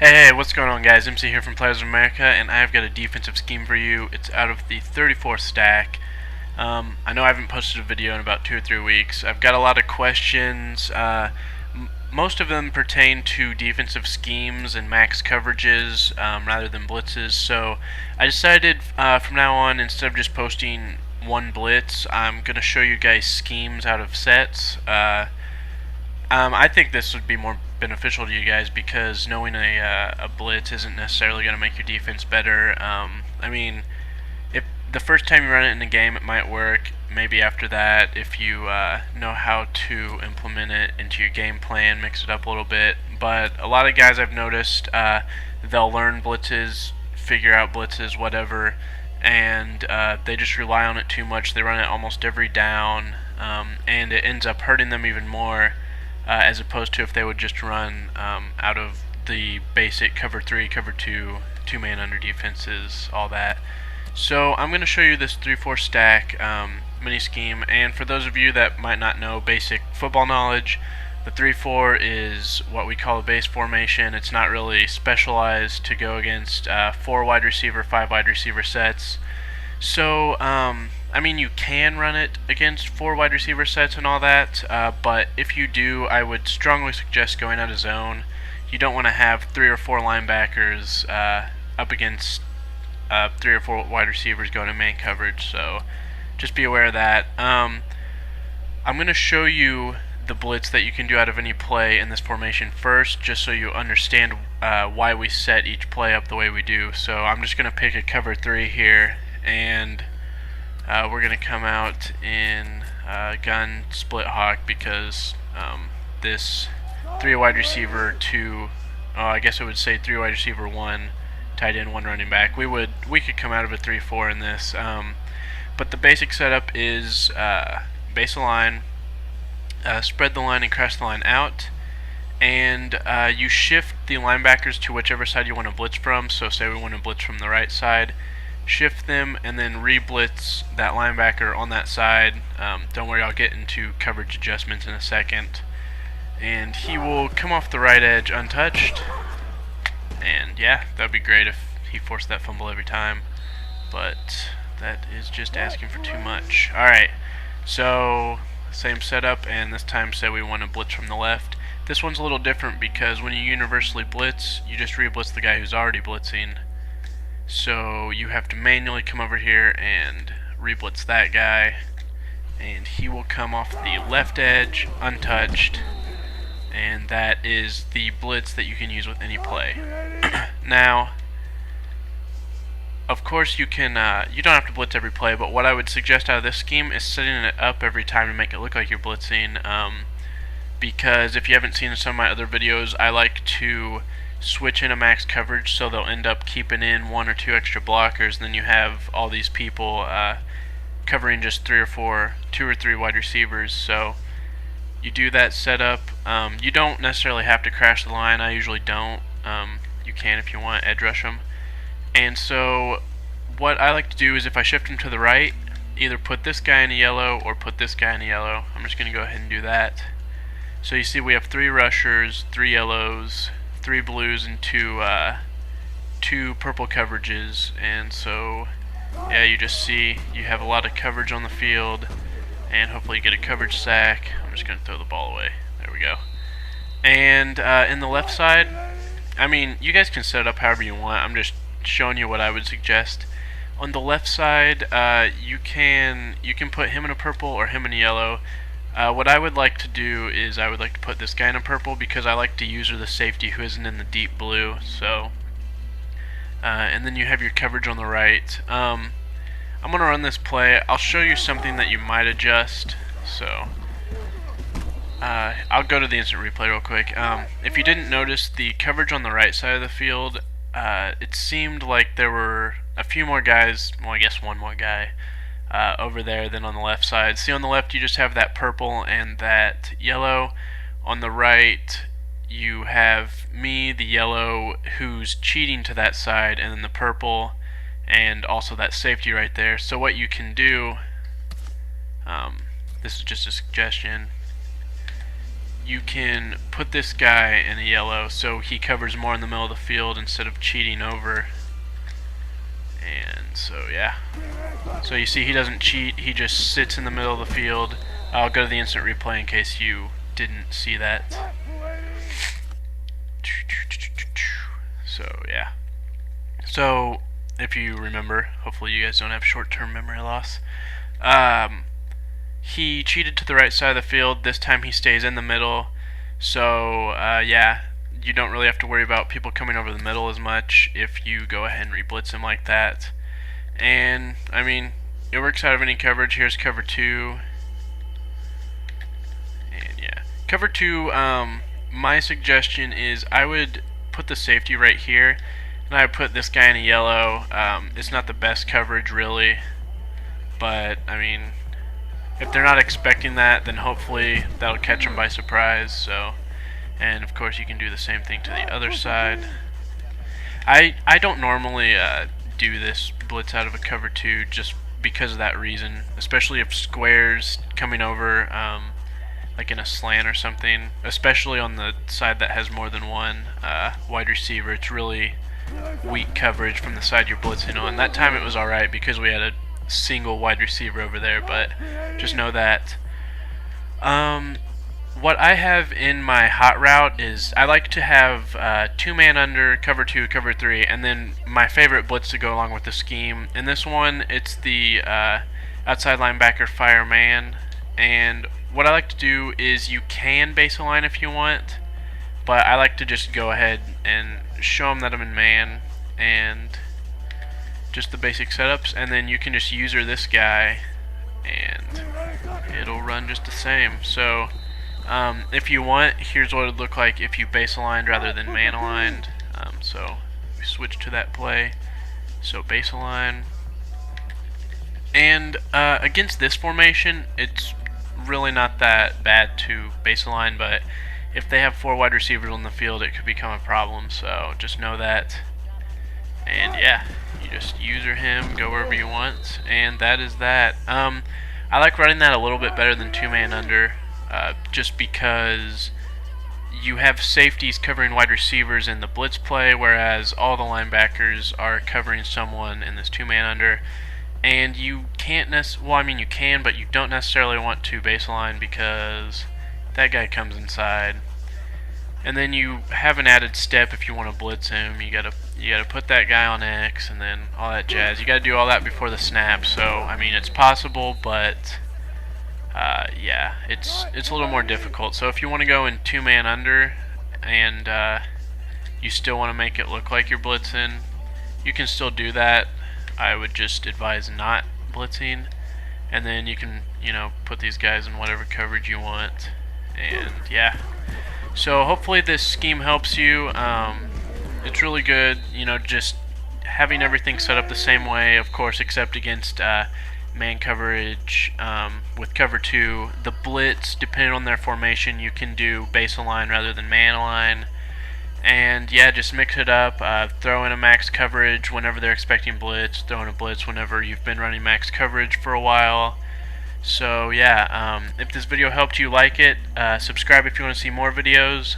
Hey, what's going on, guys? MC here from Players of America, and I've got a defensive scheme for you. It's out of the 34th stack. I know I haven't posted a video in about 2 or 3 weeks. I've got a lot of questions. Most of them pertain to defensive schemes and max coverages rather than blitzes. So I decided from now on, instead of just posting one blitz, I'm going to show you guys schemes out of sets. I think this would be more beneficial to you guys because knowing a blitz isn't necessarily going to make your defense better. I mean, if the first time you run it in a game, it might work. Maybe after that, if you know how to implement it into your game plan, mix it up a little bit. But a lot of guys I've noticed, they'll learn blitzes, figure out blitzes, whatever, and they just rely on it too much. They run it almost every down, and it ends up hurting them even more. As opposed to if they would just run out of the basic cover 3, cover 2, 2-man under defenses, all that. So I'm going to show you this 3-4 stack mini scheme, and for those of you that might not know basic football knowledge, the 3-4 is what we call a base formation. It's not really specialized to go against 4 wide receiver, 5 wide receiver sets. So I mean, you can run it against 4 wide receiver sets and all that, but if you do, I would strongly suggest going out of zone. You don't want to have 3 or 4 linebackers up against 3 or 4 wide receivers going in man coverage, so just be aware of that. I'm going to show you the blitz that you can do out of any play in this formation first, just so you understand why we set each play up the way we do. So I'm just going to pick a cover 3 here, and we're going to come out in gun split hawk because this 3 wide receiver 2, I guess it would say 3 wide receiver 1, tight end 1 running back. We could come out of a 3-4 in this, but the basic setup is base a line, spread the line and crash the line out, and you shift the linebackers to whichever side you want to blitz from. So say we want to blitz from the right side, shift them and then re-blitz that linebacker on that side. Don't worry, I'll get into coverage adjustments in a second. And he will come off the right edge untouched. And yeah, that would be great if he forced that fumble every time. But that is just asking for too much. Alright, so same setup, and this time say we want to blitz from the left. This one's a little different because when you universally blitz, you just re-blitz the guy who's already blitzing. So you have to manually come over here and re-blitz that guy, and he will come off the left edge untouched, and that is the blitz that you can use with any play. Now, of course you can you don't have to blitz every play, but what I would suggest out of this scheme is setting it up every time to make it look like you're blitzing, because if you haven't seen some of my other videos, I like to switch in a max coverage so they'll end up keeping in 1 or 2 extra blockers, and then you have all these people covering just 3 or 4, 2 or 3 wide receivers. So you do that setup. You don't necessarily have to crash the line. I usually don't. You can if you want, edge rush them. And so what I like to do is if I shift him to the right, either put this guy in a yellow or put this guy in a yellow. I'm just going to go ahead and do that. So you see we have 3 rushers, 3 yellows, 3 blues, and 2 purple coverages. And so yeah, you just see you have a lot of coverage on the field, and hopefully you get a coverage sack. I'm just going to throw the ball away. There we go. And in the left side, I mean, you guys can set it up however you want. I'm just showing you what I would suggest. On the left side, you can put him in a purple or him in a yellow. What I would like to do is I would like to put this guy in a purple because I like to use the safety who isn't in the deep blue. So, and then you have your coverage on the right. I'm going to run this play. I'll show you something that you might adjust. So, I'll go to the instant replay real quick. If you didn't notice, the coverage on the right side of the field, it seemed like there were a few more guys, well I guess one more guy, over there than on the left side. See, on the left you just have that purple and that yellow. On the right you have me, the yellow, who's cheating to that side, and then the purple, and also that safety right there. So what you can do, this is just a suggestion, you can put this guy in a yellow so he covers more in the middle of the field instead of cheating over. And so yeah, so you see he doesn't cheat, he just sits in the middle of the field. I'll go to the instant replay in case you didn't see that. So yeah, so if you remember, hopefully you guys don't have short-term memory loss, he cheated to the right side of the field. This time he stays in the middle, so yeah, you don't really have to worry about people coming over the middle as much if you go ahead and reblitz him like that. And I mean, it works out of any coverage. Here's cover 2, and yeah, cover 2, my suggestion is I would put the safety right here, and I would put this guy in a yellow. It's not the best coverage really, but I mean, if they're not expecting that, then hopefully that'll catch them by surprise. So, and of course you can do the same thing to the other side. I don't normally do this blitz out of a cover 2 just because of that reason, especially if squares coming over like in a slant or something, especially on the side that has more than one wide receiver. It's really weak coverage from the side you're blitzing on. That time it was alright because we had a single wide receiver over there, but just know that what I have in my hot route is I like to have 2-man under, cover 2, cover 3, and then my favorite blitz to go along with the scheme. In this one, it's the outside linebacker fire man, and what I like to do is you can base a line if you want, but I like to just go ahead and show them that I'm in man and just the basic setups, and then you can just user this guy and it'll run just the same. So if you want, here's what it would look like if you base aligned rather than man aligned. So we switch to that play. So base align, and against this formation it's really not that bad to base align, but if they have 4 wide receivers on the field it could become a problem, so just know that. And yeah, you just user him, go wherever you want, and that is that. I like running that a little bit better than 2-man under, just because you have safeties covering wide receivers in the blitz play, whereas all the linebackers are covering someone in this 2-man under. And you can't well, I mean you can, but you don't necessarily want to baseline because that guy comes inside. And then you have an added step if you want to blitz him. You gotta put that guy on X and then all that jazz. You gotta do all that before the snap. So I mean it's possible, but yeah, it's a little more difficult. So if you want to go in 2-man under and you still want to make it look like you're blitzing, you can still do that. I would just advise not blitzing, and then you can, you know, put these guys in whatever coverage you want. And yeah, so hopefully this scheme helps you. It's really good, you know, just having everything set up the same way, of course, except against man coverage with cover 2. The blitz, depending on their formation, you can do base align rather than man align. And yeah, just mix it up. Throw in a max coverage whenever they're expecting blitz. Throw in a blitz whenever you've been running max coverage for a while. So yeah, if this video helped you, like it. Subscribe if you want to see more videos.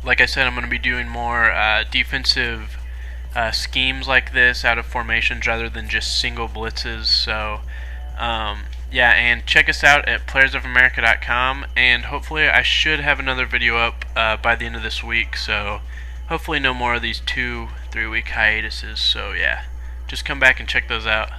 Like I said, I'm going to be doing more defensive schemes like this out of formations rather than just single blitzes. So yeah, and check us out at playersofamerica.com, and hopefully I should have another video up by the end of this week, so hopefully no more of these 2-3 week hiatuses. So yeah, just come back and check those out.